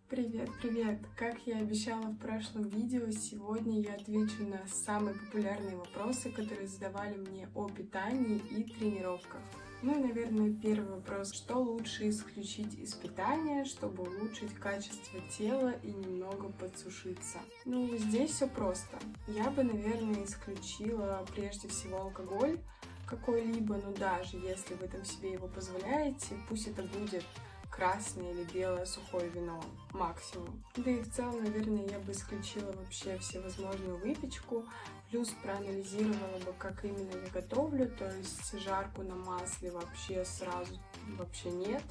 Привет! Как я обещала в прошлом видео, сегодня я отвечу на самые популярные вопросы, которые задавали мне о питании и тренировках. Ну и, наверное, первый вопрос: что лучше исключить из питания, чтобы улучшить качество тела и немного подсушиться? Ну, здесь все просто. Я бы, наверное, исключила прежде всего алкоголь какой-либо, но даже если вы там себе его позволяете, пусть это будет красное или белое сухое вино максимум. Да и в целом, наверное, я бы исключила вообще всевозможную выпечку, плюс проанализировала бы, как именно я готовлю, то есть жарку на масле вообще сразу вообще нет.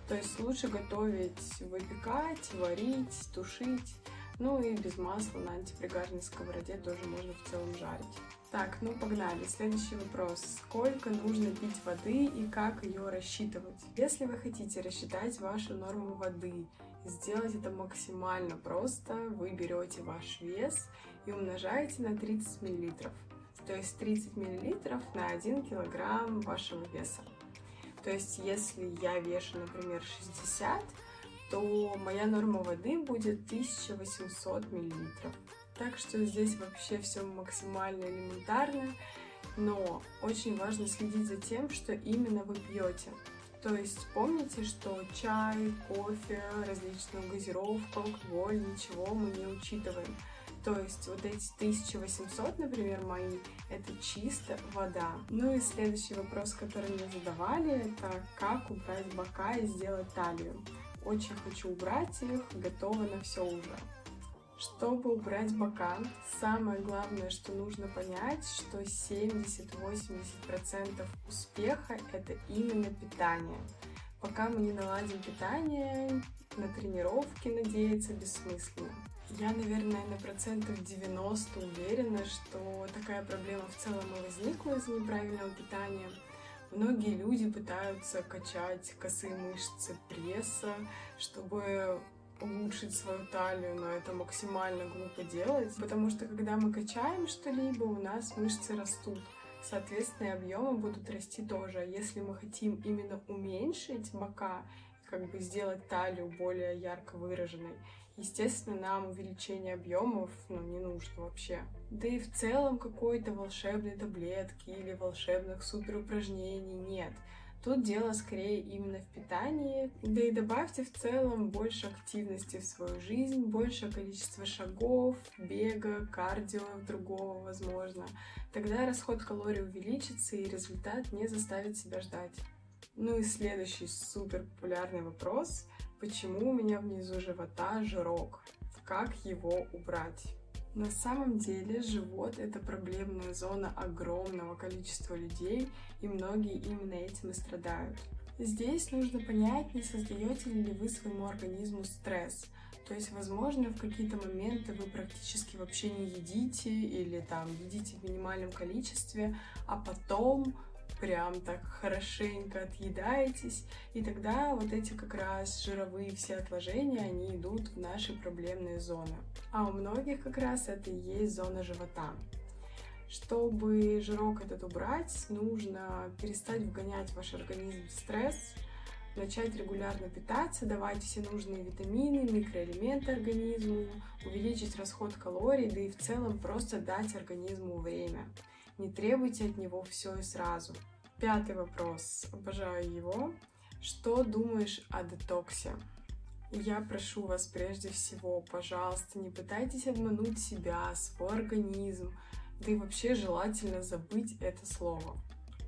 То есть лучше готовить, выпекать, варить, тушить. Ну и без масла на антипригарной сковороде тоже можно в целом жарить. Так, ну погнали. Следующий вопрос. Сколько нужно пить воды и как ее рассчитывать? Если вы хотите рассчитать вашу норму воды и сделать это максимально просто, вы берете ваш вес и умножаете на 30 мл. То есть 30 мл на 1 килограмм вашего веса. То есть если я вешу, например, 60, то моя норма воды будет 1800 мл. Так что здесь вообще все максимально элементарно, но очень важно следить за тем, что именно вы пьете. То есть помните, что чай, кофе, различную газировку, алкоголь, ничего мы не учитываем. То есть вот эти 1800, например, мои, это чисто вода. Ну и следующий вопрос, который мне задавали, это как убрать бока и сделать талию. Очень хочу убрать их, готова на все уже. Чтобы убрать бока, самое главное, что нужно понять, что 70-80% успеха — это именно питание. Пока мы не наладим питание, на тренировки надеяться бессмысленно. Я, наверное, на процентов 90 уверена, что такая проблема в целом и возникла из-за неправильного питания. Многие люди пытаются качать косые мышцы пресса, чтобы улучшить свою талию, но это максимально глупо делать, потому что когда мы качаем что-либо, у нас мышцы растут. Соответственно, и объемы будут расти тоже. А если мы хотим именно уменьшить бока, как бы сделать талию более ярко выраженной, естественно, нам увеличение объемов не нужно вообще. Да и в целом какой-то волшебной таблетки или волшебных суперупражнений нет. Тут дело скорее именно в питании. Да и добавьте в целом больше активности в свою жизнь, большее количество шагов, бега, кардио другого, возможно. Тогда расход калорий увеличится и результат не заставит себя ждать. Ну и следующий супер популярный вопрос. Почему у меня внизу живота жирок? Как его убрать? На самом деле живот — это проблемная зона огромного количества людей, и многие именно этим и страдают. Здесь нужно понять, не создаете ли вы своему организму стресс. То есть, возможно, в какие-то моменты вы практически вообще не едите или там едите в минимальном количестве, а потом прям так хорошенько отъедаетесь, и тогда вот эти как раз жировые все отложения, они идут в наши проблемные зоны. А у многих как раз это и есть зона живота. Чтобы жирок этот убрать, нужно перестать вгонять в ваш организм в стресс, начать регулярно питаться, давать все нужные витамины, микроэлементы организму, увеличить расход калорий, да и в целом просто дать организму время. Не требуйте от него все и сразу. Пятый вопрос. Обожаю его. Что думаешь о детоксе? Я прошу вас прежде всего, пожалуйста, не пытайтесь обмануть себя, свой организм, да и вообще желательно забыть это слово.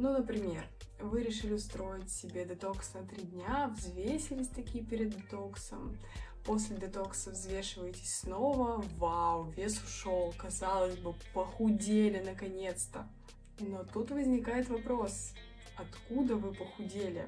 Ну, например, вы решили устроить себе детокс на 3 дня, взвесились такие перед детоксом, после детокса взвешиваетесь снова, вау, вес ушел, казалось бы, похудели наконец-то. Но тут возникает вопрос, откуда вы похудели?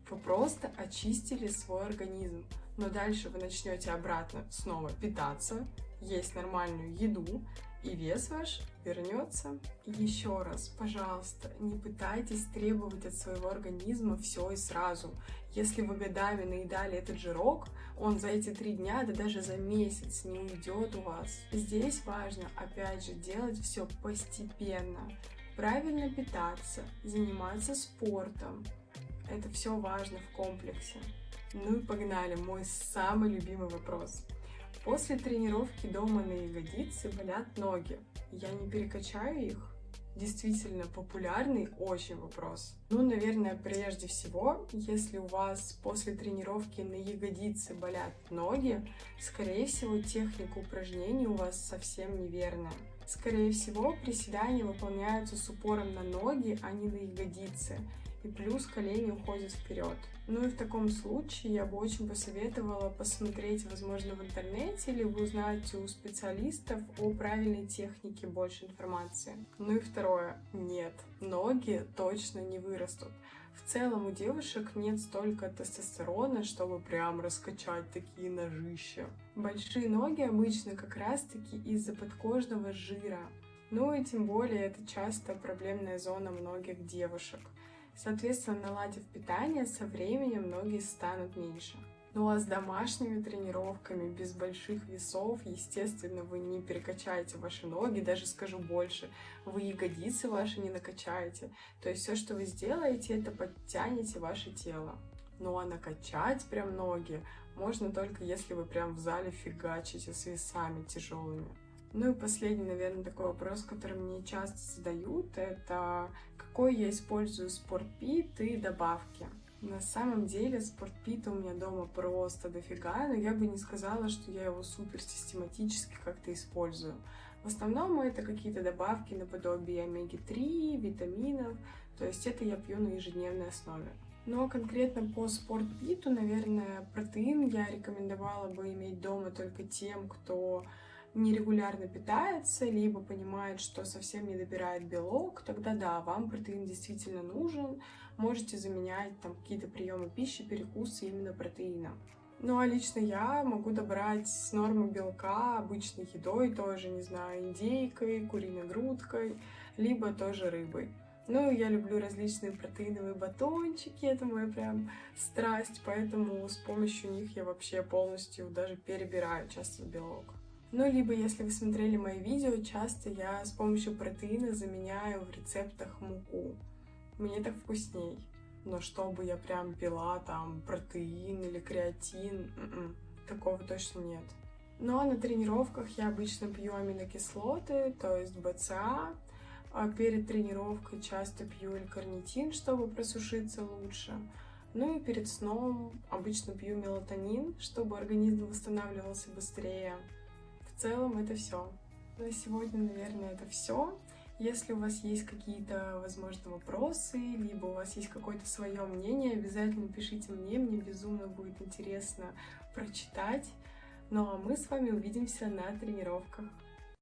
Вы просто очистили свой организм, но дальше вы начнете обратно снова питаться, есть нормальную еду, и вес ваш вернется. Еще раз, пожалуйста, не пытайтесь требовать от своего организма все и сразу. Если вы годами наедали этот жирок, он за эти 3 дня, да даже за месяц не уйдет у вас. Здесь важно, опять же, делать все постепенно. Правильно питаться, заниматься спортом. Это все важно в комплексе. Ну и погнали, мой самый любимый вопрос. После тренировки дома на ягодицы болят ноги. Я не перекачаю их? Действительно популярный очень вопрос. Ну, наверное, прежде всего, если у вас после тренировки на ягодицы болят ноги, скорее всего, техника упражнений у вас совсем неверная. Скорее всего, приседания выполняются с упором на ноги, а не на ягодицы. И плюс колени уходят вперед. Ну и в таком случае я бы очень посоветовала посмотреть, возможно, в интернете, либо узнать у специалистов о правильной технике больше информации. Ну и второе. Нет, ноги точно не вырастут. В целом у девушек нет столько тестостерона, чтобы прям раскачать такие ножища. Большие ноги обычно как раз-таки из-за подкожного жира. Ну и тем более это часто проблемная зона многих девушек. Соответственно, наладив питание, со временем ноги станут меньше. Ну а с домашними тренировками, без больших весов, естественно, вы не перекачаете ваши ноги, даже скажу больше, вы ягодицы ваши не накачаете. То есть все, что вы сделаете, это подтянете ваше тело. Ну а накачать прям ноги можно только если вы прям в зале фигачите с весами тяжелыми. Ну и последний, наверное, такой вопрос, который мне часто задают, это какой я использую спортпит и добавки. На самом деле спортпита у меня дома просто дофига, но я бы не сказала, что я его супер систематически как-то использую. В основном это какие-то добавки наподобие омеги-3, витаминов, то есть это я пью на ежедневной основе. Но конкретно по спортпиту, наверное, протеин я рекомендовала бы иметь дома только тем, кто нерегулярно питается, либо понимает, что совсем не добирает белок, тогда да, вам протеин действительно нужен. Можете заменять там какие-то приемы пищи, перекусы именно протеином. Ну а лично я могу добрать с нормы белка обычной едой, тоже, не знаю, индейкой, куриной грудкой, либо тоже рыбой. Ну, я люблю различные протеиновые батончики, это моя прям страсть, поэтому с помощью них я вообще полностью даже перебираю часто белок. Ну, либо, если вы смотрели мои видео, часто я с помощью протеина заменяю в рецептах муку. Мне так вкусней. Но чтобы я прям пила там протеин или креатин, такого точно нет. Ну, а на тренировках я обычно пью аминокислоты, то есть БЦА. А перед тренировкой часто пью L-карнитин, чтобы просушиться лучше. Ну и перед сном обычно пью мелатонин, чтобы организм восстанавливался быстрее. В целом это все. На сегодня, наверное, это все. Если у вас есть какие-то, возможно, вопросы, либо у вас есть какое-то свое мнение, обязательно пишите мне безумно будет интересно прочитать. Ну а мы с вами увидимся на тренировках.